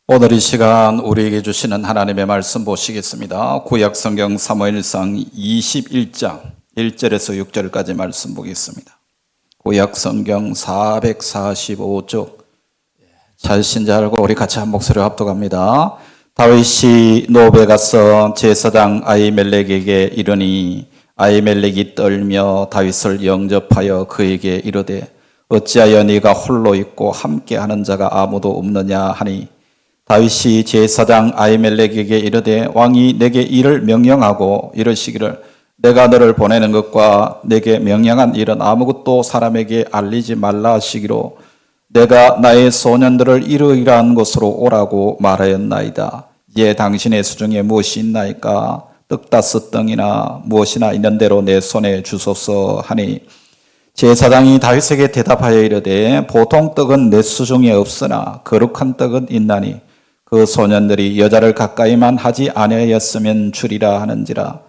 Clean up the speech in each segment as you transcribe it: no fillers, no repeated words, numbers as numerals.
오늘 이 시간 우리에게 주시는 하나님의 말씀 보시겠습니다. 구약성경 사무엘상 21장 1절에서 6절까지 말씀 보겠습니다. 구약성경 445쪽 찾으신 줄 알고 우리 같이 한 목소리로 합독합니다. 다윗이 노베 가서 제사장 아히멜렉에게 이르니 아히멜렉이 떨며 다윗을 영접하여 그에게 이르되 어찌하여 네가 홀로 있고 함께하는 자가 아무도 없느냐 하니 다윗이 제사장 아히멜렉에게 이르되 왕이 내게 이를 명령하고 이르시기를 내가 너를 보내는 것과 내게 명령한 일은 아무것도 사람에게 알리지 말라 하시기로 내가 나의 소년들을 이러이러한 곳으로 오라고 말하였나이다. 이에 당신의 수중에 무엇이 있나이까? 떡 5덩이나 무엇이나 있는 대로 내 손에 주소서 하니 제사장이 다윗에게 대답하여 이르되 보통 떡은 내 수중에 없으나 거룩한 떡은 있나니 그 소년들이 여자를 가까이만 하지 아니하였으면 주리라 하는지라.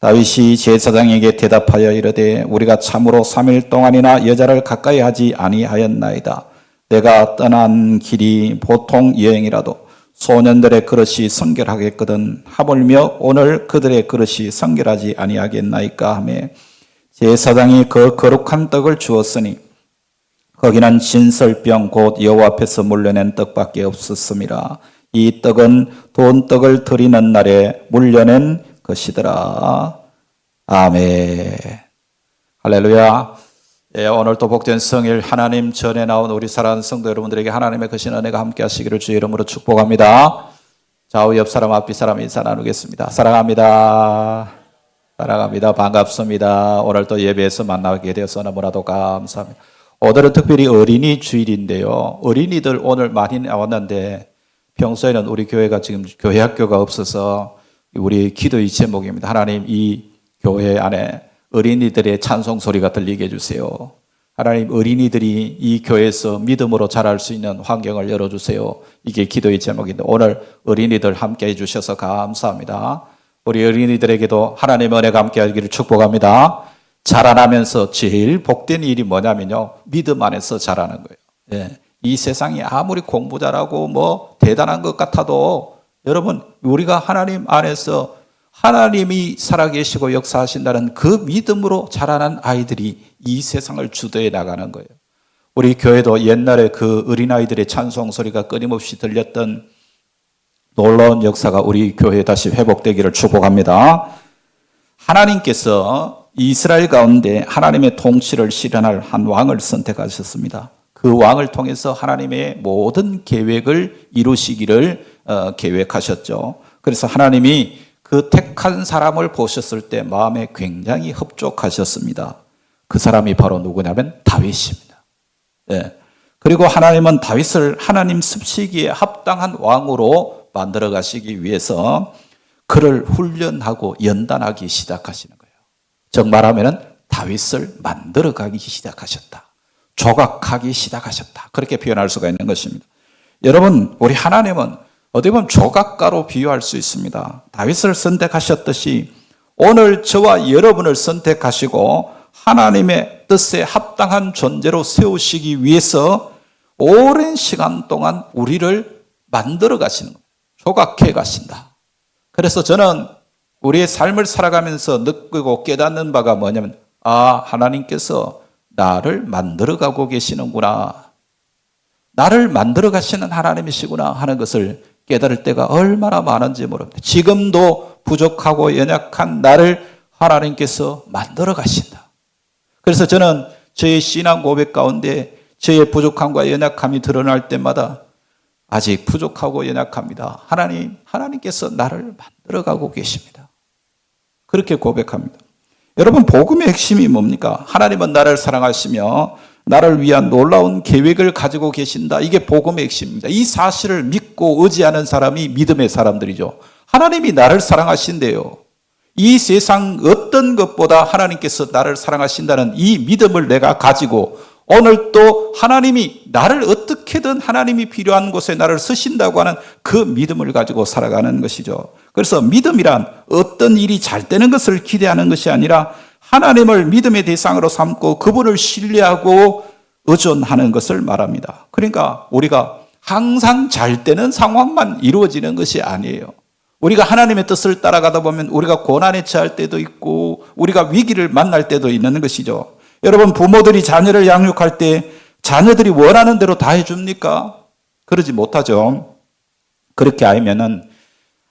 다윗이 제사장에게 대답하여 이르되 우리가 참으로 3일 동안이나 여자를 가까이 하지 아니하였나이다. 내가 떠난 길이 보통 여행이라도 소년들의 그릇이 성결하겠거든 하물며 오늘 그들의 그릇이 성결하지 아니하겠나이까 하며 제사장이 그 거룩한 떡을 주었으니 거기는 진설병 곧 여호와 앞에서 물려낸 떡밖에 없었음이라. 이 떡은 돈떡을 드리는 날에 물려낸 것이더라. 아멘. 할렐루야. 예, 오늘 또 복된 성일 하나님 전에 나온 우리 사랑하는 성도 여러분들에게 하나님의 크신 은혜가 함께 하시기를 주의 이름으로 축복합니다. 좌우 옆 사람 앞뒤 사람 인사 나누겠습니다. 사랑합니다. 사랑합니다. 반갑습니다. 오늘 또 예배에서 만나게 되어서 너무나도 감사합니다. 오늘은 특별히 어린이 주일인데요. 어린이들 오늘 많이 나왔는데 평소에는 우리 교회가 지금 교회 학교가 없어서 우리 기도의 제목입니다. 하나님 이 교회 안에 어린이들의 찬송 소리가 들리게 해주세요. 하나님 어린이들이 이 교회에서 믿음으로 자랄 수 있는 환경을 열어주세요. 이게 기도의 제목인데 오늘 어린이들 함께 해주셔서 감사합니다. 우리 어린이들에게도 하나님의 은혜가 함께 하기를 축복합니다. 자라나면서 제일 복된 일이 뭐냐면요. 믿음 안에서 자라는 거예요. 예. 이 세상이 아무리 공부 잘하고 뭐 대단한 것 같아도 여러분 우리가 하나님 안에서 하나님이 살아계시고 역사하신다는 그 믿음으로 자라난 아이들이 이 세상을 주도해 나가는 거예요. 우리 교회도 옛날에 그 어린아이들의 찬송 소리가 끊임없이 들렸던 놀라운 역사가 우리 교회에 다시 회복되기를 축복합니다. 하나님께서 이스라엘 가운데 하나님의 통치를 실현할 한 왕을 선택하셨습니다. 그 왕을 통해서 하나님의 모든 계획을 이루시기를 계획하셨죠. 그래서 하나님이 그 택한 사람을 보셨을 때 마음에 굉장히 흡족하셨습니다. 그 사람이 바로 누구냐면 다윗입니다. 네. 그리고 하나님은 다윗을 하나님 습시기에 합당한 왕으로 만들어 가시기 위해서 그를 훈련하고 연단하기 시작하시는 거예요. 즉 말하면 다윗을 만들어 가기 시작하셨다. 조각하기 시작하셨다. 그렇게 표현할 수가 있는 것입니다. 여러분, 우리 하나님은 어떻게 보면 조각가로 비유할 수 있습니다. 다윗을 선택하셨듯이 오늘 저와 여러분을 선택하시고 하나님의 뜻에 합당한 존재로 세우시기 위해서 오랜 시간 동안 우리를 만들어 가시는 거예요. 조각해 가신다. 그래서 저는 우리의 삶을 살아가면서 느끼고 깨닫는 바가 뭐냐면 하나님께서 나를 만들어 가고 계시는구나. 나를 만들어 가시는 하나님이시구나 하는 것을 깨달을 때가 얼마나 많은지 모릅니다. 지금도 부족하고 연약한 나를 하나님께서 만들어 가신다. 그래서 저는 저의 신앙 고백 가운데 저의 부족함과 연약함이 드러날 때마다 아직 부족하고 연약합니다. 하나님께서 나를 만들어 가고 계십니다. 그렇게 고백합니다. 여러분 복음의 핵심이 뭡니까? 하나님은 나를 사랑하시며 나를 위한 놀라운 계획을 가지고 계신다. 이게 복음의 핵심입니다. 이 사실을 믿고 의지하는 사람이 믿음의 사람들이죠. 하나님이 나를 사랑하신대요. 이 세상 어떤 것보다 하나님께서 나를 사랑하신다는 이 믿음을 내가 가지고 오늘 또 하나님이 나를 어떻게든 하나님이 필요한 곳에 나를 쓰신다고 하는 그 믿음을 가지고 살아가는 것이죠. 그래서 믿음이란 어떤 일이 잘 되는 것을 기대하는 것이 아니라 하나님을 믿음의 대상으로 삼고 그분을 신뢰하고 의존하는 것을 말합니다. 그러니까 우리가 항상 잘 되는 상황만 이루어지는 것이 아니에요. 우리가 하나님의 뜻을 따라가다 보면 우리가 고난에 처할 때도 있고 우리가 위기를 만날 때도 있는 것이죠. 여러분, 부모들이 자녀를 양육할 때 자녀들이 원하는 대로 다 해줍니까? 그러지 못하죠. 그렇게 하면은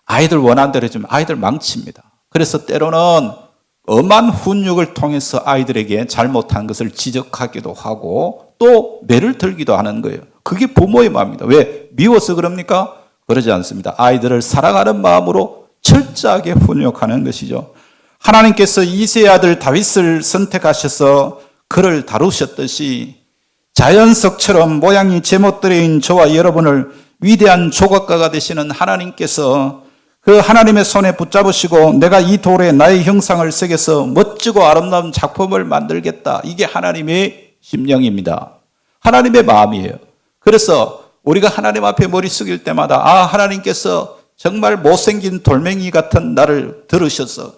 아이들 원하는 대로 해주면 아이들 망칩니다. 그래서 때로는 엄한 훈육을 통해서 아이들에게 잘못한 것을 지적하기도 하고 또 매를 들기도 하는 거예요. 그게 부모의 마음입니다. 왜? 미워서 그럽니까? 그러지 않습니다. 아이들을 사랑하는 마음으로 철저하게 훈육하는 것이죠. 하나님께서 이새의 아들 다윗을 선택하셔서 그를 다루셨듯이 자연석처럼 모양이 제멋대로인 저와 여러분을 위대한 조각가가 되시는 하나님께서 그 하나님의 손에 붙잡으시고 내가 이 돌에 나의 형상을 새겨서 멋지고 아름다운 작품을 만들겠다. 이게 하나님의 심령입니다. 하나님의 마음이에요. 그래서 우리가 하나님 앞에 머리 숙일 때마다 하나님께서 정말 못생긴 돌멩이 같은 나를 들으셔서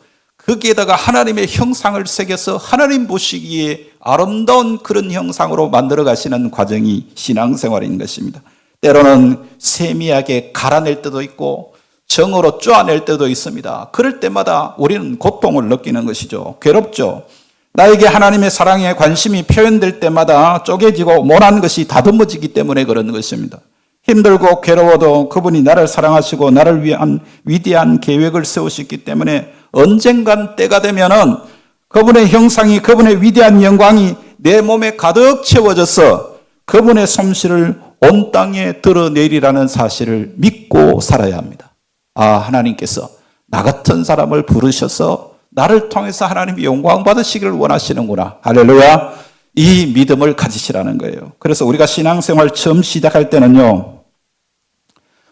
거기에다가 하나님의 형상을 새겨서 하나님 보시기에 아름다운 그런 형상으로 만들어 가시는 과정이 신앙생활인 것입니다. 때로는 세미하게 갈아낼 때도 있고 정으로 쪼아낼 때도 있습니다. 그럴 때마다 우리는 고통을 느끼는 것이죠. 괴롭죠. 나에게 하나님의 사랑에 관심이 표현될 때마다 쪼개지고 모난 것이 다듬어지기 때문에 그런 것입니다. 힘들고 괴로워도 그분이 나를 사랑하시고 나를 위한 위대한 계획을 세우셨기 때문에 언젠간 때가 되면은 그분의 형상이, 그분의 위대한 영광이 내 몸에 가득 채워져서 그분의 솜씨를 온 땅에 드러내리라는 사실을 믿고 살아야 합니다. 하나님께서 나 같은 사람을 부르셔서 나를 통해서 하나님이 영광 받으시기를 원하시는구나. 할렐루야. 이 믿음을 가지시라는 거예요. 그래서 우리가 신앙생활 처음 시작할 때는요,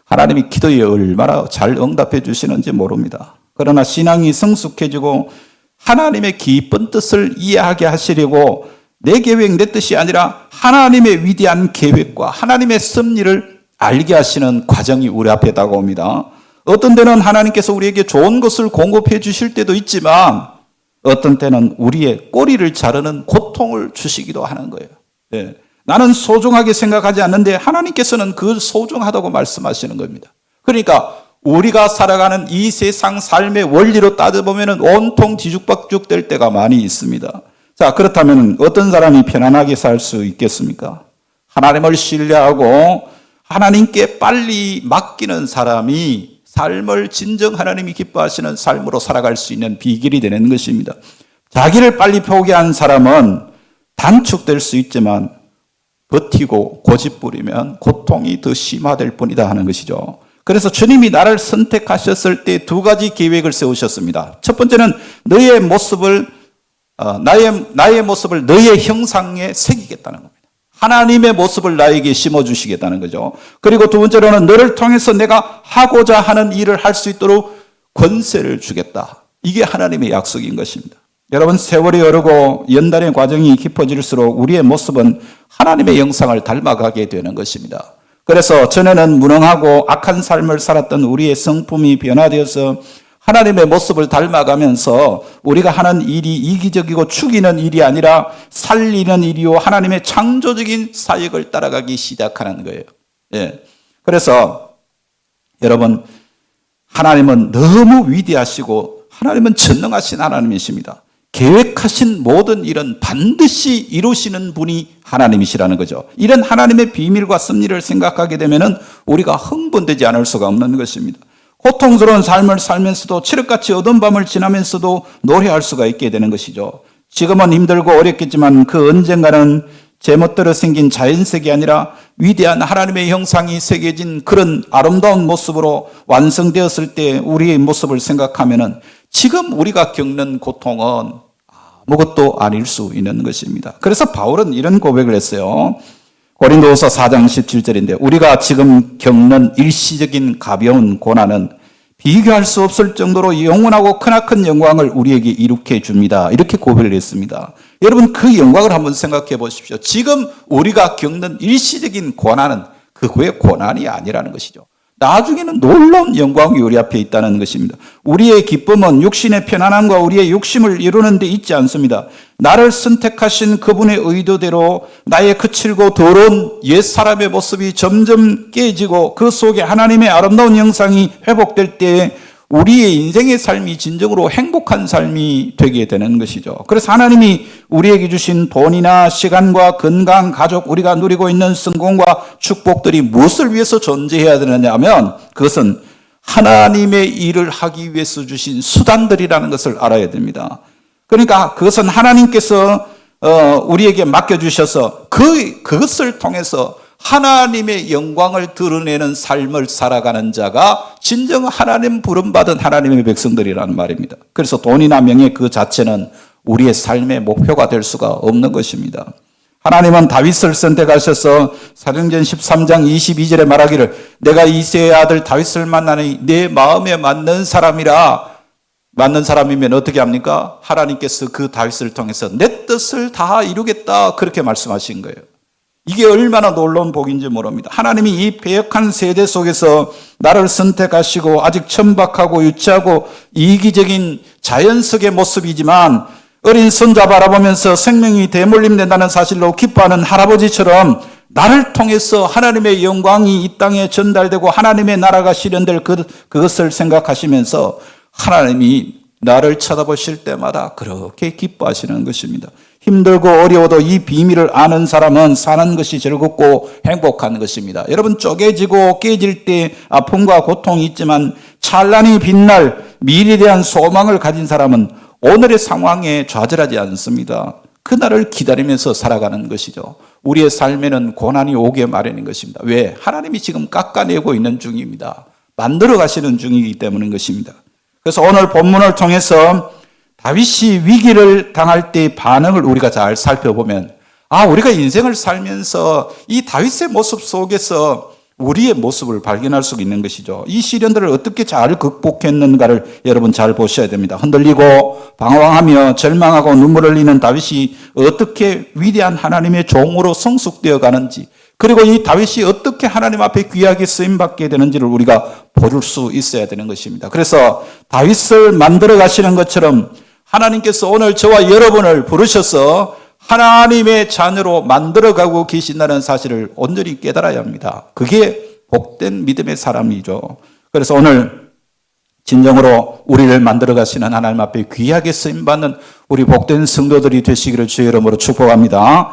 하나님이 기도에 얼마나 잘 응답해 주시는지 모릅니다. 그러나 신앙이 성숙해지고 하나님의 깊은 뜻을 이해하게 하시려고 내 계획, 내 뜻이 아니라 하나님의 위대한 계획과 하나님의 섭리를 알게 하시는 과정이 우리 앞에 다가옵니다. 어떤 때는 하나님께서 우리에게 좋은 것을 공급해 주실 때도 있지만 어떤 때는 우리의 꼬리를 자르는 고통을 주시기도 하는 거예요. 네. 나는 소중하게 생각하지 않는데 하나님께서는 그 소중하다고 말씀하시는 겁니다. 그러니까 우리가 살아가는 이 세상 삶의 원리로 따져보면 온통 뒤죽박죽 될 때가 많이 있습니다. 자, 그렇다면 어떤 사람이 편안하게 살 수 있겠습니까? 하나님을 신뢰하고 하나님께 빨리 맡기는 사람이 삶을 진정 하나님이 기뻐하시는 삶으로 살아갈 수 있는 비결이 되는 것입니다. 자기를 빨리 포기한 사람은 단축될 수 있지만 버티고 고집부리면 고통이 더 심화될 뿐이다 하는 것이죠. 그래서 주님이 나를 선택하셨을 때 두 가지 계획을 세우셨습니다. 첫 번째는 너의 모습을 나의 모습을 너의 형상에 새기겠다는 겁니다. 하나님의 모습을 나에게 심어주시겠다는 거죠. 그리고 두 번째로는 너를 통해서 내가 하고자 하는 일을 할 수 있도록 권세를 주겠다. 이게 하나님의 약속인 것입니다. 여러분, 세월이 오르고 연단의 과정이 깊어질수록 우리의 모습은 하나님의 형상을 닮아가게 되는 것입니다. 그래서 전에는 무능하고 악한 삶을 살았던 우리의 성품이 변화되어서 하나님의 모습을 닮아가면서 우리가 하는 일이 이기적이고 죽이는 일이 아니라 살리는 일이요 하나님의 창조적인 사역을 따라가기 시작하는 거예요. 예. 그래서 여러분, 하나님은 너무 위대하시고 하나님은 전능하신 하나님이십니다. 계획하신 모든 일은 반드시 이루시는 분이 하나님이시라는 거죠. 이런 하나님의 비밀과 섭리를 생각하게 되면 우리가 흥분되지 않을 수가 없는 것입니다. 고통스러운 삶을 살면서도 칠흑같이 어두운 밤을 지나면서도 노래할 수가 있게 되는 것이죠. 지금은 힘들고 어렵겠지만 그 언젠가는 제멋대로 생긴 자연색이 아니라 위대한 하나님의 형상이 새겨진 그런 아름다운 모습으로 완성되었을 때 우리의 모습을 생각하면은 지금 우리가 겪는 고통은 아무것도 아닐 수 있는 것입니다. 그래서 바울은 이런 고백을 했어요. 고린도후서 4장 17절인데 우리가 지금 겪는 일시적인 가벼운 고난은 비교할 수 없을 정도로 영원하고 크나큰 영광을 우리에게 이룩해 줍니다. 이렇게 고백을 했습니다. 여러분, 그 영광을 한번 생각해 보십시오. 지금 우리가 겪는 일시적인 고난은 그거의 고난이 아니라는 것이죠. 나중에는 놀라운 영광이 우리 앞에 있다는 것입니다. 우리의 기쁨은 육신의 편안함과 우리의 욕심을 이루는 데 있지 않습니다. 나를 선택하신 그분의 의도대로 나의 거칠고 더러운 옛사람의 모습이 점점 깨지고 그 속에 하나님의 아름다운 형상이 회복될 때 우리의 인생의 삶이 진정으로 행복한 삶이 되게 되는 것이죠. 그래서 하나님이 우리에게 주신 돈이나 시간과 건강, 가족, 우리가 누리고 있는 성공과 축복들이 무엇을 위해서 존재해야 되느냐 하면 그것은 하나님의 일을 하기 위해서 주신 수단들이라는 것을 알아야 됩니다. 그러니까 그것은 하나님께서 우리에게 맡겨주셔서 그것을 통해서 하나님의 영광을 드러내는 삶을 살아가는 자가 진정 하나님 부름받은 하나님의 백성들이라는 말입니다. 그래서 돈이나 명예 그 자체는 우리의 삶의 목표가 될 수가 없는 것입니다. 하나님은 다윗을 선택하셔서 사도행전 13장 22절에 말하기를 내가 이새의 아들 다윗을 만나니 내 마음에 맞는 사람이라. 맞는 사람이면 어떻게 합니까? 하나님께서 그 다윗을 통해서 내 뜻을 다 이루겠다 그렇게 말씀하신 거예요. 이게 얼마나 놀라운 복인지 모릅니다. 하나님이 이 배역한 세대 속에서 나를 선택하시고 아직 천박하고 유치하고 이기적인 자연석의 모습이지만 어린 손자 바라보면서 생명이 대물림된다는 사실로 기뻐하는 할아버지처럼 나를 통해서 하나님의 영광이 이 땅에 전달되고 하나님의 나라가 실현될 그것을 생각하시면서 하나님이 나를 쳐다보실 때마다 그렇게 기뻐하시는 것입니다. 힘들고 어려워도 이 비밀을 아는 사람은 사는 것이 즐겁고 행복한 것입니다. 여러분 쪼개지고 깨질 때 아픔과 고통이 있지만 찬란히 빛날 미래에 대한 소망을 가진 사람은 오늘의 상황에 좌절하지 않습니다. 그날을 기다리면서 살아가는 것이죠. 우리의 삶에는 고난이 오게 마련인 것입니다. 왜? 하나님이 지금 깎아내고 있는 중입니다. 만들어 가시는 중이기 때문인 것입니다. 그래서 오늘 본문을 통해서 다윗이 위기를 당할 때의 반응을 우리가 잘 살펴보면 우리가 인생을 살면서 이 다윗의 모습 속에서 우리의 모습을 발견할 수 있는 것이죠. 이 시련들을 어떻게 잘 극복했는가를 여러분 잘 보셔야 됩니다. 흔들리고 방황하며 절망하고 눈물 흘리는 다윗이 어떻게 위대한 하나님의 종으로 성숙되어 가는지, 그리고 이 다윗이 어떻게 하나님 앞에 귀하게 쓰임받게 되는지를 우리가 볼 수 있어야 되는 것입니다. 그래서 다윗을 만들어 가시는 것처럼 하나님께서 오늘 저와 여러분을 부르셔서 하나님의 자녀로 만들어가고 계신다는 사실을 온전히 깨달아야 합니다. 그게 복된 믿음의 사람이죠. 그래서 오늘 진정으로 우리를 만들어 가시는 하나님 앞에 귀하게 쓰임받는 우리 복된 성도들이 되시기를 주의 이름으로 축복합니다.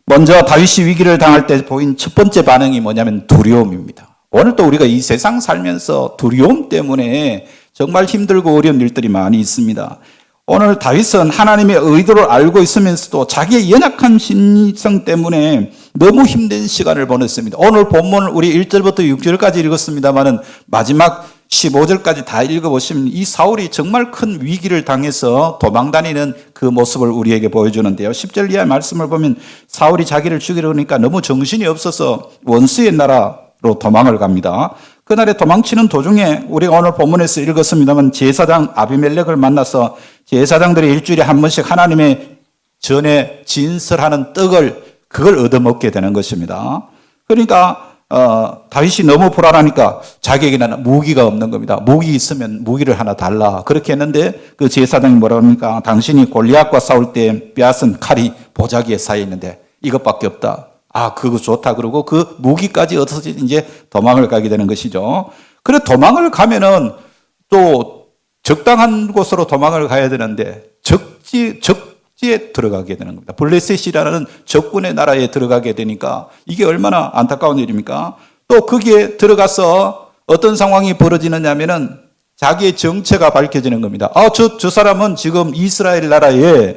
먼저 다윗이 위기를 당할 때 보인 첫 번째 반응이 뭐냐면 두려움입니다. 오늘 또 우리가 이 세상 살면서 두려움 때문에 정말 힘들고 어려운 일들이 많이 있습니다. 오늘 다윗은 하나님의 의도를 알고 있으면서도 자기의 연약한 심리성 때문에 너무 힘든 시간을 보냈습니다. 오늘 본문을 우리 1절부터 6절까지 읽었습니다만은 마지막 15절까지 다 읽어보시면 이 사울이 정말 큰 위기를 당해서 도망다니는 그 모습을 우리에게 보여주는데요. 10절 이하의 말씀을 보면 사울이 자기를 죽이려 하니까 너무 정신이 없어서 원수의 나라로 도망을 갑니다. 그날에 도망치는 도중에 우리가 오늘 본문에서 읽었습니다만 제사장 아비멜렉을 만나서 제사장들이 일주일에 한 번씩 하나님의 전에 진설하는 그걸 얻어먹게 되는 것입니다. 그러니까 다윗이 너무 불안하니까 자기에게는 무기가 없는 겁니다. 무기 있으면 무기를 하나 달라. 그렇게 했는데 그 제사장이 뭐라 합니까? 당신이 골리앗과 싸울 때 빼앗은 칼이 보자기에 쌓여 있는데 이것밖에 없다. 그거 좋다. 그러고 그 무기까지 얻어서 이제 도망을 가게 되는 것이죠. 그래 도망을 가면은 또 적당한 곳으로 도망을 가야 되는데 적지에 들어가게 되는 겁니다. 블레셋이라는 적군의 나라에 들어가게 되니까 이게 얼마나 안타까운 일입니까? 또 거기에 들어가서 어떤 상황이 벌어지느냐면은 자기의 정체가 밝혀지는 겁니다. 저 사람은 지금 이스라엘 나라에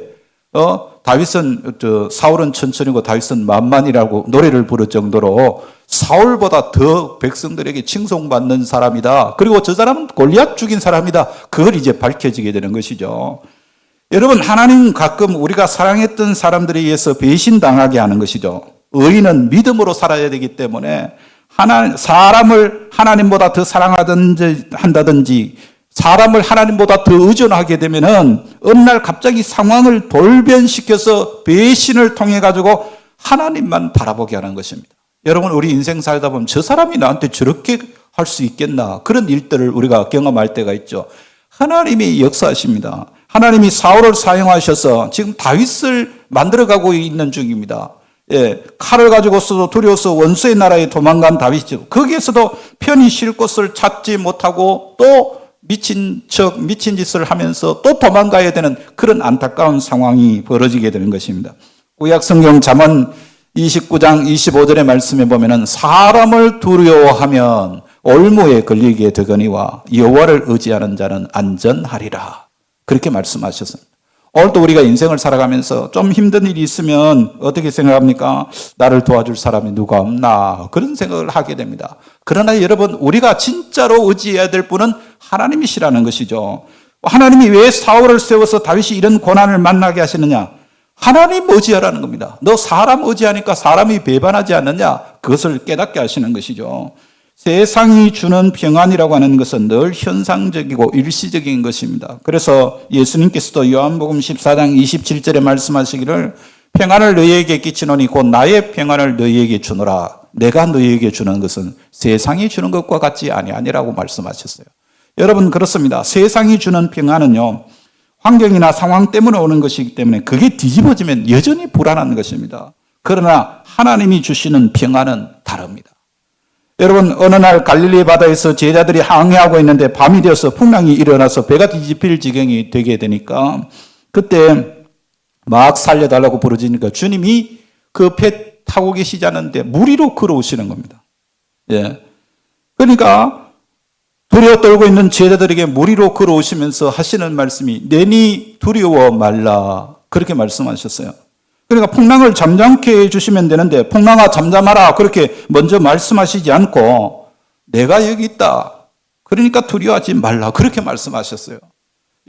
사울은 천천히고 다윗은 만만이라고 노래를 부를 정도로 사울보다 더 백성들에게 칭송받는 사람이다. 그리고 저 사람은 골리앗 죽인 사람이다. 그걸 이제 밝혀지게 되는 것이죠. 여러분, 하나님 가끔 우리가 사랑했던 사람들에 의해서 배신당하게 하는 것이죠. 의인은 믿음으로 살아야 되기 때문에 사람을 하나님보다 더 한다든지 사람을 하나님보다 더 의존하게 되면은 어느 날 갑자기 상황을 돌변시켜서 배신을 통해 가지고 하나님만 바라보게 하는 것입니다. 여러분, 우리 인생 살다 보면 저 사람이 나한테 저렇게 할 수 있겠나, 그런 일들을 우리가 경험할 때가 있죠. 하나님이 역사하십니다. 하나님이 사울을 사용하셔서 지금 다윗을 만들어가고 있는 중입니다. 예, 칼을 가지고서도 두려워서 원수의 나라에 도망간 다윗이죠. 거기에서도 편히 쉴 곳을 찾지 못하고 또 미친 짓을 하면서 또 도망가야 되는 그런 안타까운 상황이 벌어지게 되는 것입니다. 구약 성경 잠언 29장 25절의 말씀에 보면은 사람을 두려워하면 올무에 걸리게 되거니와 여호와를 의지하는 자는 안전하리라. 그렇게 말씀하셨습니다. 오늘도 우리가 인생을 살아가면서 좀 힘든 일이 있으면 어떻게 생각합니까? 나를 도와줄 사람이 누가 없나? 그런 생각을 하게 됩니다. 그러나 여러분, 우리가 진짜로 의지해야 될 분은 하나님이시라는 것이죠. 하나님이 왜 사울을 세워서 다윗이 이런 고난을 만나게 하시느냐? 하나님 의지하라는 겁니다. 너 사람 의지하니까 사람이 배반하지 않느냐? 그것을 깨닫게 하시는 것이죠. 세상이 주는 평안이라고 하는 것은 늘 현상적이고 일시적인 것입니다. 그래서 예수님께서도 요한복음 14장 27절에 말씀하시기를 평안을 너희에게 끼치노니 곧 나의 평안을 너희에게 주노라. 내가 너희에게 주는 것은 세상이 주는 것과 같지 아니하니라고 말씀하셨어요. 여러분, 그렇습니다. 세상이 주는 평안은요, 환경이나 상황 때문에 오는 것이기 때문에 그게 뒤집어지면 여전히 불안한 것입니다. 그러나 하나님이 주시는 평안은 다릅니다. 여러분, 어느 날 갈릴리 바다에서 제자들이 항해하고 있는데 밤이 되어서 풍랑이 일어나서 배가 뒤집힐 지경이 되게 되니까 그때 막 살려달라고 부르짖으니까 주님이 그 배 타고 계시지 않은데 물 위로 걸어오시는 겁니다. 예. 그러니까 두려워 떨고 있는 제자들에게 물 위로 걸어오시면서 하시는 말씀이 내니 두려워 말라. 그렇게 말씀하셨어요. 그러니까 풍랑을 잠잠케 해주시면 되는데 풍랑아 잠잠하라 그렇게 먼저 말씀하시지 않고 내가 여기 있다. 그러니까 두려워하지 말라. 그렇게 말씀하셨어요.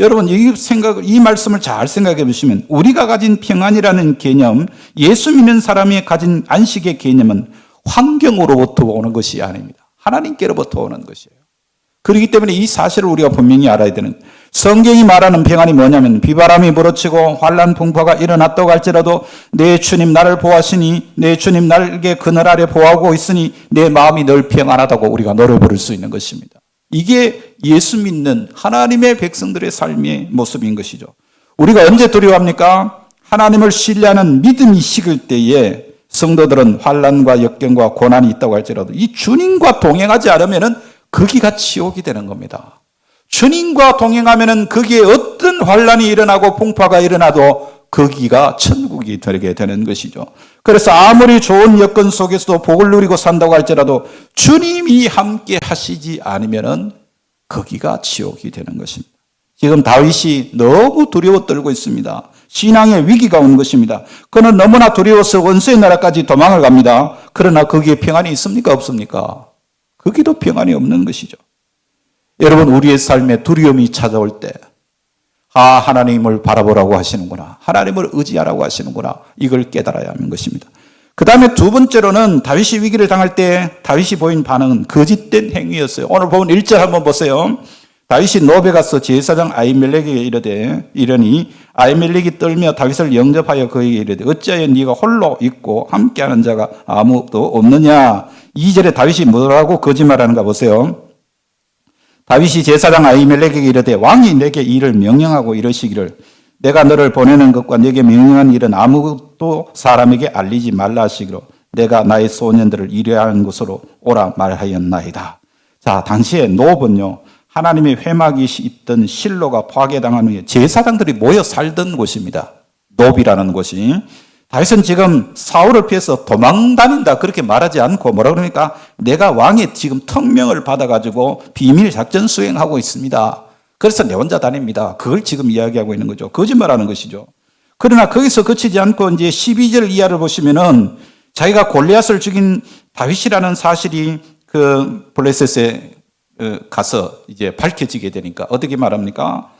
여러분, 이 말씀을 잘 생각해 보시면 우리가 가진 평안이라는 개념, 예수 믿는 사람이 가진 안식의 개념은 환경으로부터 오는 것이 아닙니다. 하나님께로부터 오는 것이에요. 그렇기 때문에 이 사실을 우리가 분명히 알아야 되는, 성경이 말하는 평안이 뭐냐면 비바람이 불어치고 환난 풍파가 일어났다고 할지라도 내 주님 나를 보호하시니 내 주님 나에게 그늘 아래 보호하고 있으니 내 마음이 늘 평안하다고 우리가 노래 부를 수 있는 것입니다. 이게 예수 믿는 하나님의 백성들의 삶의 모습인 것이죠. 우리가 언제 두려워합니까? 하나님을 신뢰하는 믿음이 식을 때에 성도들은 환난과 역경과 고난이 있다고 할지라도 이 주님과 동행하지 않으면은 거기가 지옥이 되는 겁니다. 주님과 동행하면은 거기에 어떤 환난이 일어나고 풍파가 일어나도 거기가 천국이 되게 되는 것이죠. 그래서 아무리 좋은 여건 속에서도 복을 누리고 산다고 할지라도 주님이 함께 하시지 않으면은 거기가 지옥이 되는 것입니다. 지금 다윗이 너무 두려워 떨고 있습니다. 신앙의 위기가 온 것입니다. 그는 너무나 두려워서 원수의 나라까지 도망을 갑니다. 그러나 거기에 평안이 있습니까? 없습니까? 거기도 평안이 없는 것이죠. 여러분, 우리의 삶에 두려움이 찾아올 때 하나님을 바라보라고 하시는구나. 하나님을 의지하라고 하시는구나. 이걸 깨달아야 하는 것입니다. 그 다음에 두 번째로는 다윗이 위기를 당할 때 다윗이 보인 반응은 거짓된 행위였어요. 오늘 보면 1절 한번 보세요. 다윗이 노베 가서 제사장 아히멜렉에게 이르니 아히멜렉이 떨며 다윗을 영접하여 그에게 이르되 어찌하여 네가 홀로 있고 함께하는 자가 아무도 없느냐. 2절에 다윗이 뭐라고 거짓말하는가 보세요. 다윗이 제사장 아히멜렉에게 이르되 왕이 내게 이를 명령하고 이러시기를 내가 너를 보내는 것과 내게 명령한 일은 아무것도 사람에게 알리지 말라 하시기로 내가 나의 소년들을 이러한 곳으로 오라 말하였나이다. 자, 당시에 노브는요, 하나님의 회막이 있던 실로가 파괴당한 후에 제사장들이 모여 살던 곳입니다. 노비라는 곳이. 다윗은 지금 사울을 피해서 도망다닌다 그렇게 말하지 않고 뭐라 그러니까 내가 왕의 지금 특명을 받아가지고 비밀 작전 수행하고 있습니다. 그래서 내 혼자 다닙니다. 그걸 지금 이야기하고 있는 거죠. 거짓말하는 것이죠. 그러나 거기서 그치지 않고 이제 12절 이하를 보시면은 자기가 골리앗을 죽인 다윗이라는 사실이 그 블레셋에 가서 이제 밝혀지게 되니까 어떻게 말합니까?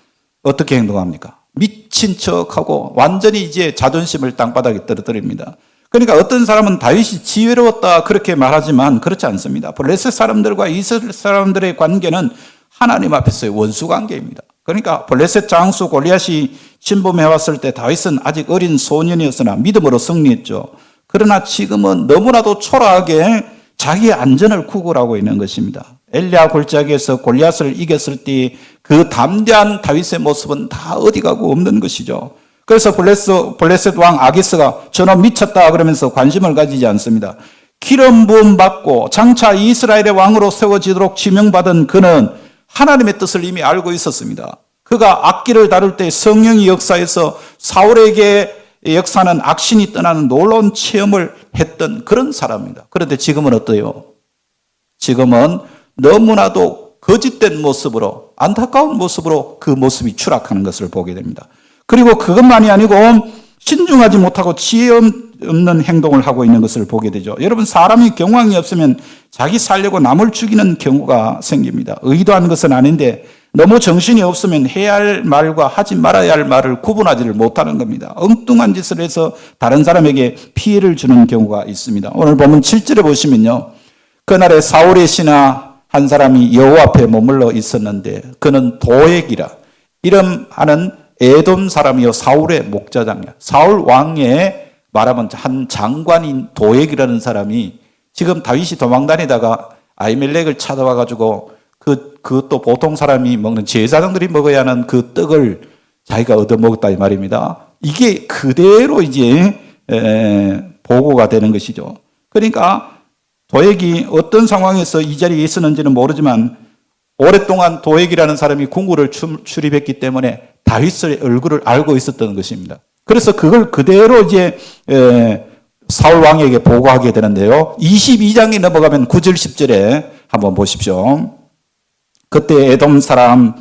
어떻게 행동합니까? 미친 척하고 완전히 이제 자존심을 땅바닥에 떨어뜨립니다. 그러니까 어떤 사람은 다윗이 지혜로웠다 그렇게 말하지만 그렇지 않습니다. 블레셋 사람들과 이스라엘 사람들의 관계는 하나님 앞에서의 원수 관계입니다. 그러니까 블레셋 장수 골리앗이 침범해왔을 때 다윗은 아직 어린 소년이었으나 믿음으로 승리했죠. 그러나 지금은 너무나도 초라하게 자기의 안전을 구걸하고 있는 것입니다. 엘리야 골짜기에서 골리앗을 이겼을 때 그 담대한 다윗의 모습은 다 어디 가고 없는 것이죠. 그래서 블레셋 왕 아기스가 저놈 미쳤다 그러면서 관심을 가지지 않습니다. 기름 부음 받고 장차 이스라엘의 왕으로 세워지도록 지명받은 그는 하나님의 뜻을 이미 알고 있었습니다. 그가 악기를 다룰 때 성령이 역사해서 사울에게 역사는 악신이 떠나는 놀라운 체험을 했던 그런 사람입니다. 그런데 지금은 어때요? 지금은 너무나도 거짓된 모습으로, 안타까운 모습으로 그 모습이 추락하는 것을 보게 됩니다. 그리고 그것만이 아니고 신중하지 못하고 지혜 없는 행동을 하고 있는 것을 보게 되죠. 여러분, 사람이 경황이 없으면 자기 살려고 남을 죽이는 경우가 생깁니다. 의도한 것은 아닌데 너무 정신이 없으면 해야 할 말과 하지 말아야 할 말을 구분하지를 못하는 겁니다. 엉뚱한 짓을 해서 다른 사람에게 피해를 주는 경우가 있습니다. 오늘 보면 7절에 보시면요. 그날에 사울의 신하 한 사람이 여호와 앞에 머물러 있었는데 그는 도액이라 이름하는 에돔 사람이요 사울의 목자장이야. 사울 왕의 말하면 한 장관인 도액이라는 사람이 지금 다윗이 도망다니다가 아히멜렉을 찾아와 가지고 그것도 보통 사람이 먹는 제사장들이 먹어야 하는 그 떡을 자기가 얻어먹었다 이 말입니다. 이게 그대로 이제 보고가 되는 것이죠. 그러니까 도액이 어떤 상황에서 이 자리에 있었는지는 모르지만 오랫동안 도액이라는 사람이 궁궐을 출입했기 때문에 다윗의 얼굴을 알고 있었던 것입니다. 그래서 그걸 그대로 이제 사울 왕에게 보고하게 되는데요. 22장에 넘어가면 9절 10절에 한번 보십시오. 그때 에돔 사람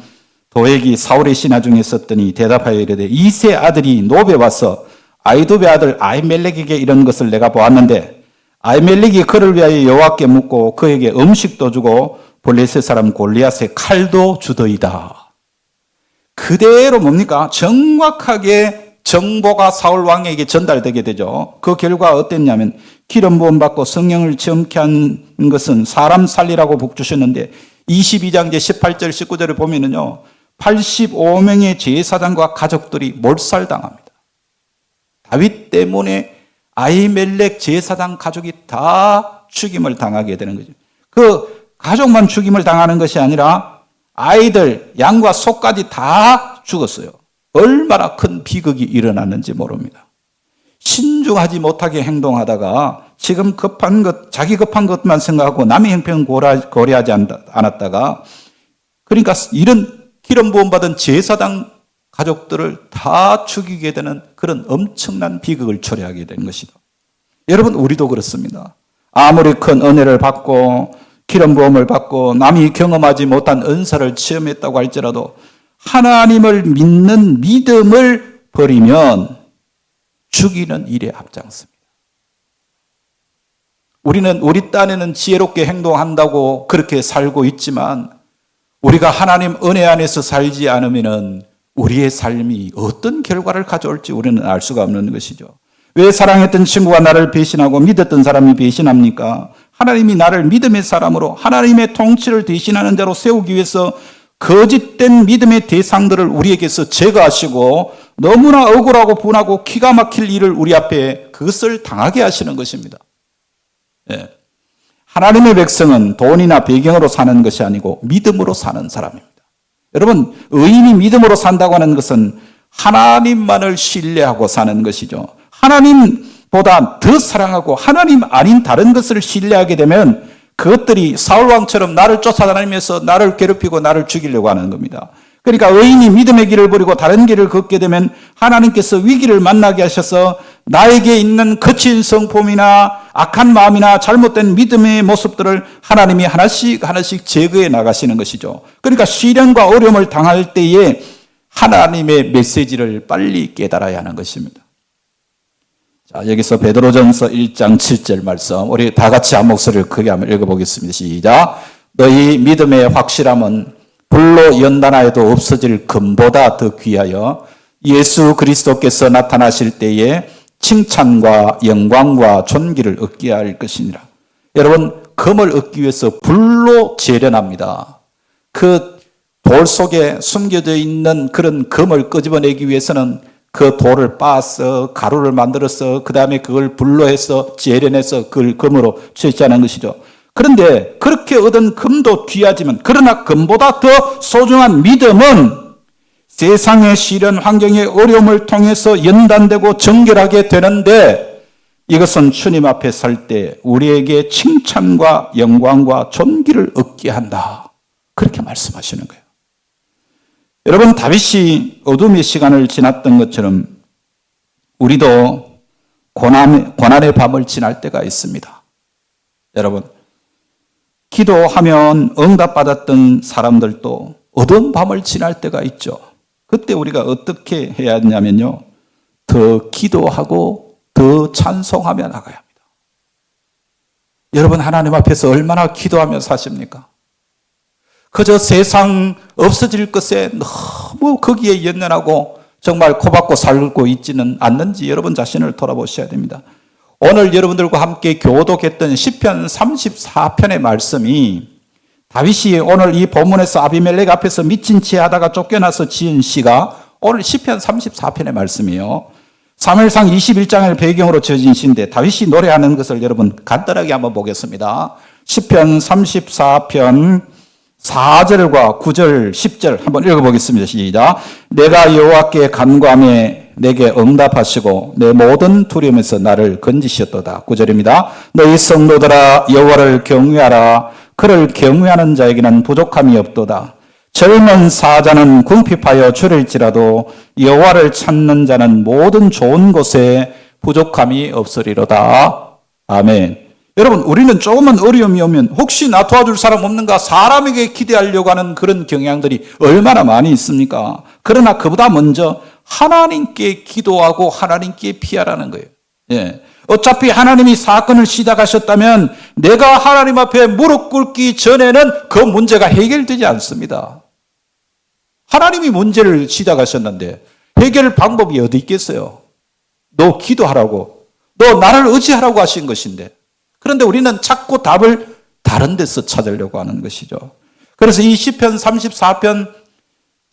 도액이 사울의 신하 중에 있었더니 대답하여 이르되 이세 아들이 노베 와서 아히두베 아들 아히멜렉에게 이런 것을 내가 보았는데 아히멜렉이 그를 위하여 여호와께 묻고 그에게 음식도 주고 블레셋 사람 골리앗의 칼도 주더이다. 그대로 뭡니까? 정확하게 정보가 사울 왕에게 전달되게 되죠. 그 결과 어땠냐면 기름 부음 받고 성령을 체험케 한 것은 사람 살리라고 복 주셨는데 22장 제 18절 19절을 보면은요. 85명의 제사장과 가족들이 몰살당합니다. 다윗 때문에 아히멜렉 제사장 가족이 다 죽임을 당하게 되는 거죠. 그 가족만 죽임을 당하는 것이 아니라 아이들, 양과 소까지 다 죽었어요. 얼마나 큰 비극이 일어났는지 모릅니다. 신중하지 못하게 행동하다가 지금 급한 것, 자기 급한 것만 생각하고 남의 형편 고려하지 않았다가 그러니까 이런 기름 부음 받은 제사장 가족들을 다 죽이게 되는 그런 엄청난 비극을 초래하게 된 것이다. 여러분, 우리도 그렇습니다. 아무리 큰 은혜를 받고 기름 부음을 받고 남이 경험하지 못한 은사를 체험했다고 할지라도 하나님을 믿는 믿음을 버리면 죽이는 일에 앞장섭니다. 우리는 우리 딴에는 지혜롭게 행동한다고 그렇게 살고 있지만 우리가 하나님 은혜 안에서 살지 않으면 우리의 삶이 어떤 결과를 가져올지 우리는 알 수가 없는 것이죠. 왜 사랑했던 친구가 나를 배신하고 믿었던 사람이 배신합니까? 하나님이 나를 믿음의 사람으로 하나님의 통치를 대신하는 자로 세우기 위해서 거짓된 믿음의 대상들을 우리에게서 제거하시고 너무나 억울하고 분하고 기가 막힐 일을 우리 앞에 그것을 당하게 하시는 것입니다. 예. 하나님의 백성은 돈이나 배경으로 사는 것이 아니고 믿음으로 사는 사람입니다. 여러분, 의인이 믿음으로 산다고 하는 것은 하나님만을 신뢰하고 사는 것이죠. 하나님보다 더 사랑하고 하나님 아닌 다른 것을 신뢰하게 되면 그것들이 사울왕처럼 나를 쫓아다니면서 나를 괴롭히고 나를 죽이려고 하는 겁니다. 그러니까 의인이 믿음의 길을 버리고 다른 길을 걷게 되면 하나님께서 위기를 만나게 하셔서 나에게 있는 거친 성품이나 악한 마음이나 잘못된 믿음의 모습들을 하나님이 하나씩 제거해 나가시는 것이죠. 그러니까 시련과 어려움을 당할 때에 하나님의 메시지를 빨리 깨달아야 하는 것입니다. 자, 여기서 베드로전서 1장 7절 말씀 우리 다 같이 한 목소리를 크게 한번 읽어보겠습니다. 시작. 너희 믿음의 확실함은 불로 연단하여도 없어질 금보다 더 귀하여 예수 그리스도께서 나타나실 때에 칭찬과 영광과 존귀를 얻게 할 것이니라. 여러분, 금을 얻기 위해서 불로 재련합니다. 그 돌 속에 숨겨져 있는 그런 금을 끄집어내기 위해서는 그 돌을 빻아서 가루를 만들어서 그 다음에 그걸 불로 해서 재련해서 그걸 금으로 채취하는 것이죠. 그런데 그렇게 얻은 금도 귀하지만 그러나 금보다 더 소중한 믿음은 세상의 시련 환경의 어려움을 통해서 연단되고 정결하게 되는데 이것은 주님 앞에 설 때 우리에게 칭찬과 영광과 존귀를 얻게 한다. 그렇게 말씀하시는 거예요. 여러분, 다윗이 어둠의 시간을 지났던 것처럼 우리도 고난의 밤을 지날 때가 있습니다. 여러분, 기도하면 응답받았던 사람들도 어두운 밤을 지날 때가 있죠. 그때 우리가 어떻게 해야 하냐면요, 더 기도하고 더 찬송하며 나가야 합니다. 여러분, 하나님 앞에서 얼마나 기도하며 사십니까? 그저 세상 없어질 것에 너무 거기에 연연하고 정말 코박고 살고 있지는 않는지 여러분 자신을 돌아보셔야 됩니다. 오늘 여러분들과 함께 교독했던 시편 34편의 말씀이 다윗이 오늘 이 본문에서 아비멜렉 앞에서 미친 채 하다가 쫓겨나서 지은 시가 오늘 시편 34편의 말씀이에요. 사무엘상 21장을 배경으로 지어진 시인데 다윗이 노래하는 것을 여러분 간단하게 한번 보겠습니다. 시편 34편 4절과 9절, 10절 한번 읽어보겠습니다. 시작. 내가 여호와께 간구하며 내게 응답하시고 내 모든 두려움에서 나를 건지셨도다. 9절입니다. 너희 성도들아 여호와를 경외하라. 그를 경외하는 자에게는 부족함이 없도다. 젊은 사자는 궁핍하여 줄일지라도 여호와를 찾는 자는 모든 좋은 곳에 부족함이 없으리로다. 아멘. 여러분, 우리는 조금만 어려움이 오면 혹시 나 도와줄 사람 없는가 사람에게 기대하려고 하는 그런 경향들이 얼마나 많이 있습니까? 그러나 그보다 먼저 하나님께 기도하고 하나님께 피하라는 거예요. 예. 어차피 하나님이 사건을 시작하셨다면 내가 하나님 앞에 무릎 꿇기 전에는 그 문제가 해결되지 않습니다. 하나님이 문제를 시작하셨는데 해결 방법이 어디 있겠어요? 너 기도하라고, 너 나를 의지하라고 하신 것인데, 그런데 우리는 자꾸 답을 다른 데서 찾으려고 하는 것이죠. 그래서 이 시편 34편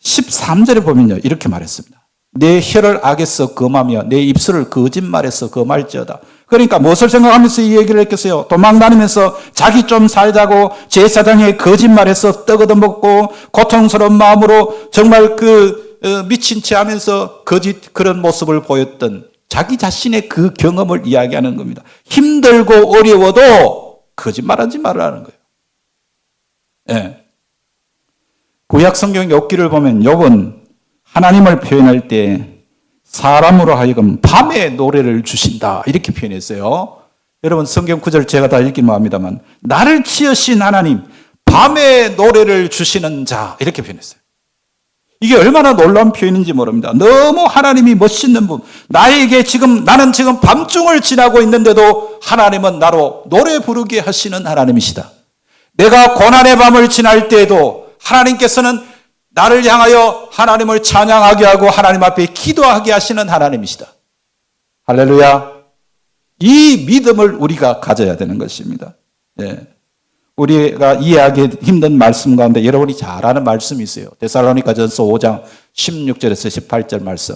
13절에 보면요, 이렇게 말했습니다. 내 혀를 악에서 금하며 내 입술을 거짓말에서 금할지어다. 그러니까 무엇을 생각하면서 이 얘기를 했겠어요? 도망다니면서 자기 좀 살자고 제사장의 거짓말에서 떡 얻어먹고 고통스러운 마음으로 정말 미친 채 하면서 거짓 그런 모습을 보였던 자기 자신의 그 경험을 이야기하는 겁니다. 힘들고 어려워도 거짓말하지 말라는 거예요. 예. 구약 성경 욥기를 보면 욥은 하나님을 표현할 때 사람으로 하여금 밤에 노래를 주신다 이렇게 표현했어요. 여러분, 성경 구절 제가 다 읽기는 합니다만 나를 지으신 하나님 밤에 노래를 주시는 자 이렇게 표현했어요. 이게 얼마나 놀라운 표현인지 모릅니다. 너무 하나님이 멋있는 분. 나는 지금 밤중을 지나고 있는데도 하나님은 나로 노래 부르게 하시는 하나님이시다. 내가 고난의 밤을 지날 때에도 하나님께서는 나를 향하여 하나님을 찬양하게 하고 하나님 앞에 기도하게 하시는 하나님이시다. 할렐루야. 이 믿음을 우리가 가져야 되는 것입니다. 예. 우리가 이해하기 힘든 말씀 가운데 여러분이 잘 아는 말씀이 있어요. 데살로니가전서 5장 16절에서 18절 말씀.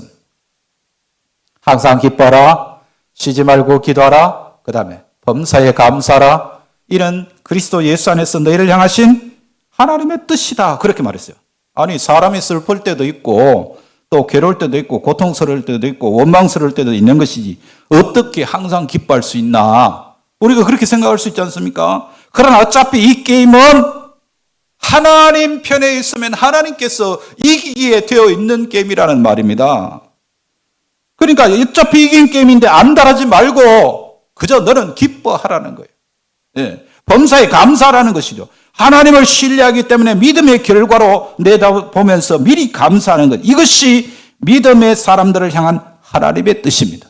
항상 기뻐라. 쉬지 말고 기도하라. 그 다음에 범사에 감사하라. 이는 그리스도 예수 안에서 너희를 향하신 하나님의 뜻이다. 그렇게 말했어요. 아니, 사람이 슬플 때도 있고 또 괴로울 때도 있고 고통스러울 때도 있고 원망스러울 때도 있는 것이지 어떻게 항상 기뻐할 수 있나. 우리가 그렇게 생각할 수 있지 않습니까? 그러나 어차피 이 게임은 하나님 편에 있으면 하나님께서 이기게 되어 있는 게임이라는 말입니다. 그러니까 어차피 이긴 게임인데 안달하지 말고 그저 너는 기뻐하라는 거예요. 예. 범사에 감사하라는 것이죠. 하나님을 신뢰하기 때문에 믿음의 결과로 내다보면서 미리 감사하는 것. 이것이 믿음의 사람들을 향한 하나님의 뜻입니다.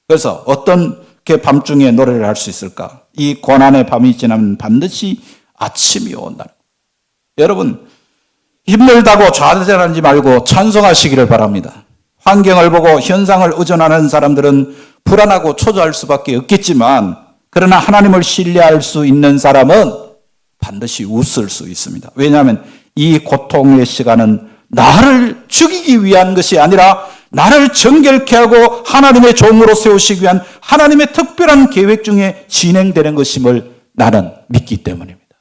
그래서 어떻게 밤중에 노래를 할 수 있을까? 이 고난의 밤이 지나면 반드시 아침이 온다. 여러분, 힘들다고 좌절하지 말고 찬송하시기를 바랍니다. 환경을 보고 현상을 의존하는 사람들은 불안하고 초조할 수밖에 없겠지만 그러나 하나님을 신뢰할 수 있는 사람은 반드시 웃을 수 있습니다. 왜냐하면 이 고통의 시간은 나를 죽이기 위한 것이 아니라 나를 정결케 하고 하나님의 종으로 세우시기 위한 하나님의 특별한 계획 중에 진행되는 것임을 나는 믿기 때문입니다.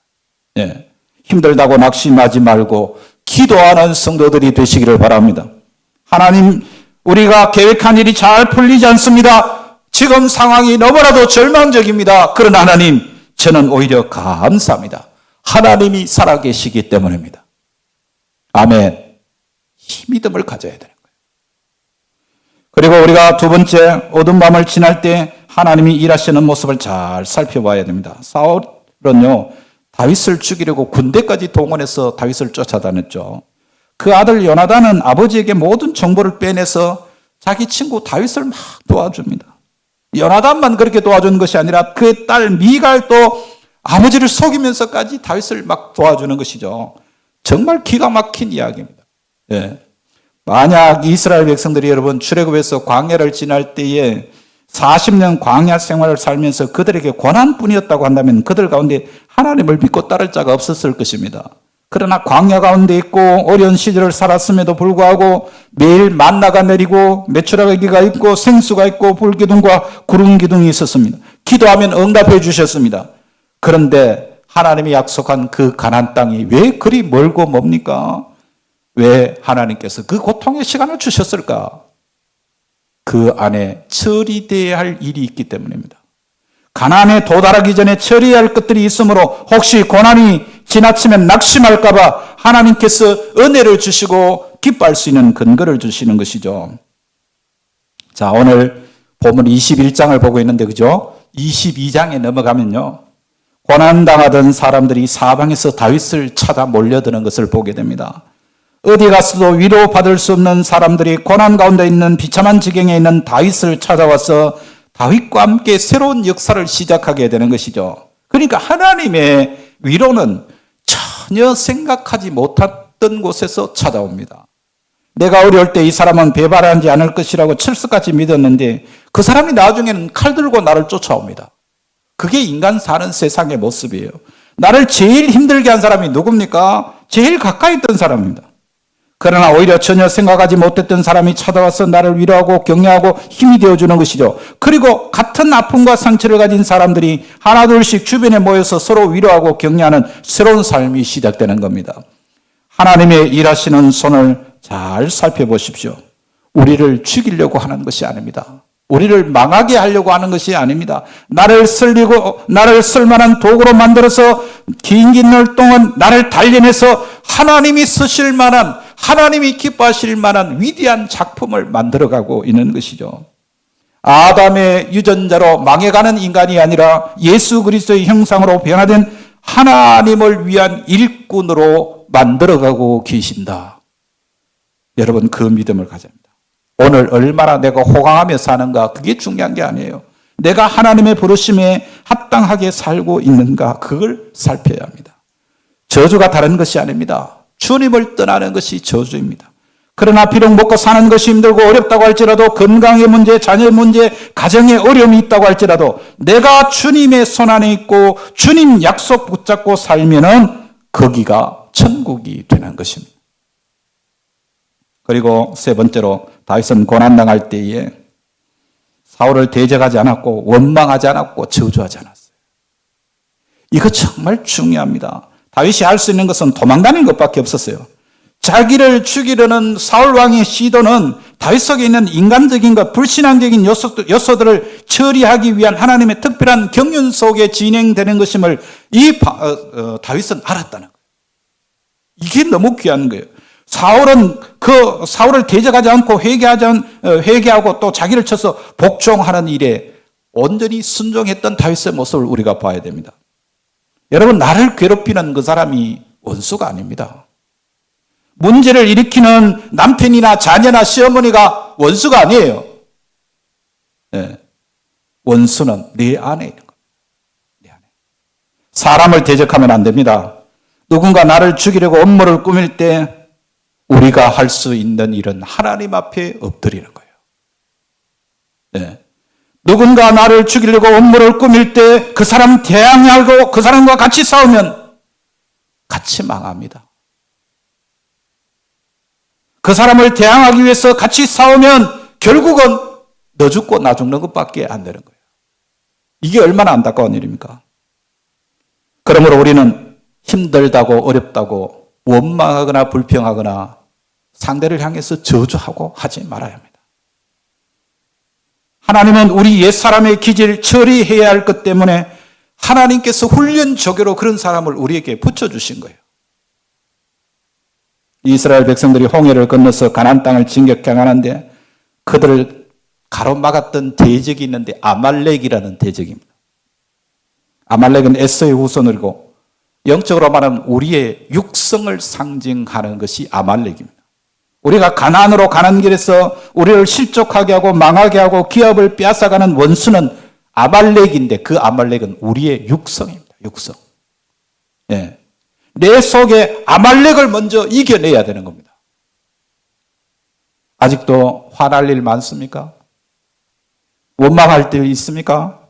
예. 힘들다고 낙심하지 말고 기도하는 성도들이 되시기를 바랍니다. 하나님, 우리가 계획한 일이 잘 풀리지 않습니다. 지금 상황이 너무나도 절망적입니다. 그러나 하나님, 저는 오히려 감사합니다. 하나님이 살아계시기 때문입니다. 아멘. 이 믿음을 가져야 되는 거예요. 그리고 우리가 두 번째, 어두운 밤을 지날 때 하나님이 일하시는 모습을 잘 살펴봐야 됩니다. 사울은요, 다윗을 죽이려고 군대까지 동원해서 다윗을 쫓아다녔죠. 그 아들 요나단은 아버지에게 모든 정보를 빼내서 자기 친구 다윗을 막 도와줍니다. 요나단만 그렇게 도와주는 것이 아니라 그의 딸 미갈도 아버지를 속이면서까지 다윗을 막 도와주는 것이죠. 정말 기가 막힌 이야기입니다. 예. 만약 이스라엘 백성들이 여러분 출애굽에서 광야를 지날 때에 40년 광야 생활을 살면서 그들에게 고난뿐이었다고 한다면 그들 가운데 하나님을 믿고 따를 자가 없었을 것입니다. 그러나 광야 가운데 있고 어려운 시절을 살았음에도 불구하고 매일 만나가 내리고 메추라기가 있고 생수가 있고 불기둥과 구름기둥이 있었습니다. 기도하면 응답해 주셨습니다. 그런데 하나님이 약속한 그 가나안 땅이 왜 그리 멀고 멉니까? 왜 하나님께서 그 고통의 시간을 주셨을까? 그 안에 처리되어야 할 일이 있기 때문입니다. 가나안에 도달하기 전에 처리해야 할 것들이 있으므로 혹시 고난이 지나치면 낙심할까 봐 하나님께서 은혜를 주시고 기뻐할 수 있는 근거를 주시는 것이죠. 자, 오늘 본문 21장을 보고 있는데 그죠? 22장에 넘어가면요. 고난당하던 사람들이 사방에서 다윗을 찾아 몰려드는 것을 보게 됩니다. 어디 가서도 위로받을 수 없는 사람들이 고난 가운데 있는 비참한 지경에 있는 다윗을 찾아와서 다윗과 함께 새로운 역사를 시작하게 되는 것이죠. 그러니까 하나님의 위로는 전혀 생각하지 못했던 곳에서 찾아옵니다. 내가 어려울 때 이 사람은 배반하지 않을 것이라고 철석같이 믿었는데 그 사람이 나중에는 칼 들고 나를 쫓아옵니다. 그게 인간 사는 세상의 모습이에요. 나를 제일 힘들게 한 사람이 누굽니까? 제일 가까이 있던 사람입니다. 그러나 오히려 전혀 생각하지 못했던 사람이 찾아와서 나를 위로하고 격려하고 힘이 되어주는 것이죠. 그리고 같은 아픔과 상처를 가진 사람들이 하나둘씩 주변에 모여서 서로 위로하고 격려하는 새로운 삶이 시작되는 겁니다. 하나님의 일하시는 손을 잘 살펴보십시오. 우리를 죽이려고 하는 것이 아닙니다. 우리를 망하게 하려고 하는 것이 아닙니다. 나를 쓸만한 도구로 만들어서 긴 날 동안 나를 단련해서 하나님이 쓰실 만한, 하나님이 기뻐하실 만한 위대한 작품을 만들어가고 있는 것이죠. 아담의 유전자로 망해가는 인간이 아니라 예수 그리스도의 형상으로 변화된 하나님을 위한 일꾼으로 만들어가고 계신다. 여러분, 그 믿음을 가져야 합니다. 오늘 얼마나 내가 호강하며 사는가, 그게 중요한 게 아니에요. 내가 하나님의 부르심에 합당하게 살고 있는가, 그걸 살펴야 합니다. 저주가 다른 것이 아닙니다. 주님을 떠나는 것이 저주입니다. 그러나 비록 먹고 사는 것이 힘들고 어렵다고 할지라도, 건강의 문제, 자녀 문제, 가정의 어려움이 있다고 할지라도 내가 주님의 손안에 있고 주님 약속 붙잡고 살면은 거기가 천국이 되는 것입니다. 그리고 세 번째로 다윗은 고난당할 때에 사울을 대적하지 않았고 원망하지 않았고 저주하지 않았어요. 이거 정말 중요합니다. 다윗이 할 수 있는 것은 도망다니는 것밖에 없었어요. 자기를 죽이려는 사울 왕의 시도는 다윗 속에 있는 인간적인 것, 불신앙적인 요소들을 처리하기 위한 하나님의 특별한 경륜 속에 진행되는 것임을 다윗은 알았다는 거예요. 이게 너무 귀한 거예요. 사울을 대적하지 않고 회개하고 또 자기를 쳐서 복종하는 일에 온전히 순종했던 다윗의 모습을 우리가 봐야 됩니다. 여러분, 나를 괴롭히는 그 사람이 원수가 아닙니다. 문제를 일으키는 남편이나 자녀나 시어머니가 원수가 아니에요. 네. 원수는 내 안에 있는 거예요. 내 안에. 사람을 대적하면 안 됩니다. 누군가 나를 죽이려고 음모를 꾸밀 때 우리가 할 수 있는 일은 하나님 앞에 엎드리는 거예요. 네. 누군가 나를 죽이려고 음모를 꾸밀 때 그 사람 대항하고 그 사람과 같이 싸우면 같이 망합니다. 그 사람을 대항하기 위해서 같이 싸우면 결국은 너 죽고 나 죽는 것밖에 안 되는 거예요. 이게 얼마나 안타까운 일입니까? 그러므로 우리는 힘들다고 어렵다고 원망하거나 불평하거나 상대를 향해서 저주하고 하지 말아야 합니다. 하나님은 우리 옛사람의 기질을 처리해야 할 것 때문에 하나님께서 훈련 조교로 그런 사람을 우리에게 붙여주신 거예요. 이스라엘 백성들이 홍해를 건너서 가나안 땅을 진격해 가는데 그들을 가로막았던 대적이 있는데 아말렉이라는 대적입니다. 아말렉은 에서의 후손이고 영적으로 말하면 우리의 육성을 상징하는 것이 아말렉입니다. 우리가 가나안으로 가는 길에서 우리를 실족하게 하고 망하게 하고 기업을 빼앗아가는 원수는 아말렉인데 그 아말렉은 우리의 육성입니다. 육성. 예. 내 속에 아말렉을 먼저 이겨내야 되는 겁니다. 아직도 화날 일 많습니까? 원망할 일 있습니까?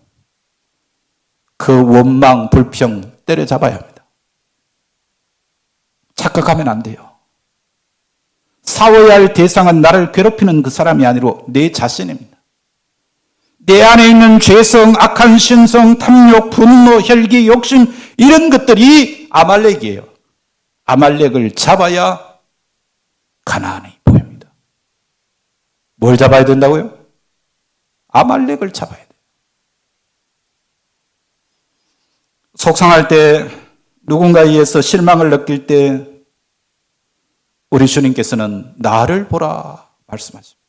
그 원망, 불평 때려잡아야 합니다. 착각하면 안 돼요. 싸워야 할 대상은 나를 괴롭히는 그 사람이 아니라 내 자신입니다. 내 안에 있는 죄성, 악한 신성, 탐욕, 분노, 혈기, 욕심 이런 것들이 아말렉이에요. 아말렉을 잡아야 가나안이 보입니다. 뭘 잡아야 된다고요? 아말렉을 잡아야 돼요. 속상할 때 누군가에 의해서 실망을 느낄 때 우리 주님께서는 나를 보라 말씀하십니다.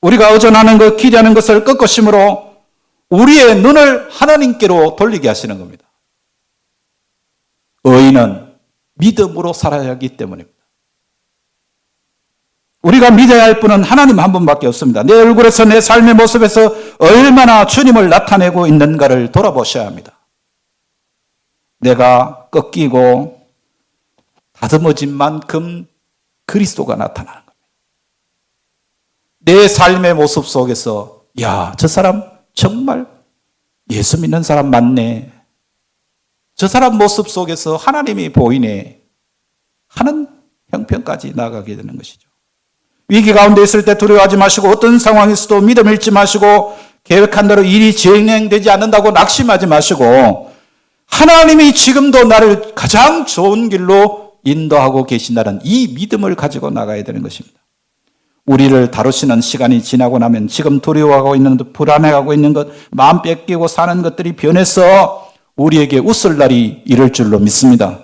우리가 의존하는 것, 기대하는 것을 꺾으심으로 우리의 눈을 하나님께로 돌리게 하시는 겁니다. 의인은 믿음으로 살아야 하기 때문입니다. 우리가 믿어야 할 분은 하나님 한 분밖에 없습니다. 내 얼굴에서 내 삶의 모습에서 얼마나 주님을 나타내고 있는가를 돌아보셔야 합니다. 내가 꺾이고 다듬어진 만큼 그리스도가 나타나는 겁니다. 내 삶의 모습 속에서 야, 저 사람 정말 예수 믿는 사람 맞네. 저 사람 모습 속에서 하나님이 보이네 하는 형편까지 나아가게 되는 것이죠. 위기 가운데 있을 때 두려워하지 마시고 어떤 상황에서도 믿음 잃지 마시고 계획한 대로 일이 진행되지 않는다고 낙심하지 마시고 하나님이 지금도 나를 가장 좋은 길로 인도하고 계신다는 이 믿음을 가지고 나가야 되는 것입니다. 우리를 다루시는 시간이 지나고 나면 지금 두려워하고 있는 것, 불안해하고 있는 것, 마음 뺏기고 사는 것들이 변해서 우리에게 웃을 날이 이를 줄로 믿습니다.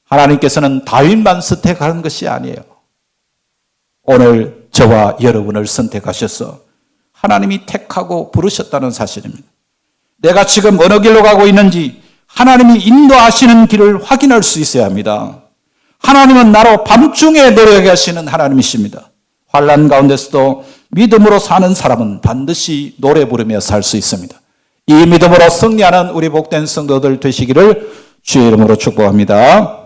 하나님께서는 다윗만 선택하는 것이 아니에요. 오늘 저와 여러분을 선택하셔서 하나님이 택하고 부르셨다는 사실입니다. 내가 지금 어느 길로 가고 있는지 하나님이 인도하시는 길을 확인할 수 있어야 합니다. 하나님은 나로 밤중에 노력하게 하시는 하나님이십니다. 환난 가운데서도 믿음으로 사는 사람은 반드시 노래 부르며 살 수 있습니다. 이 믿음으로 승리하는 우리 복된 성도들 되시기를 주의 이름으로 축복합니다.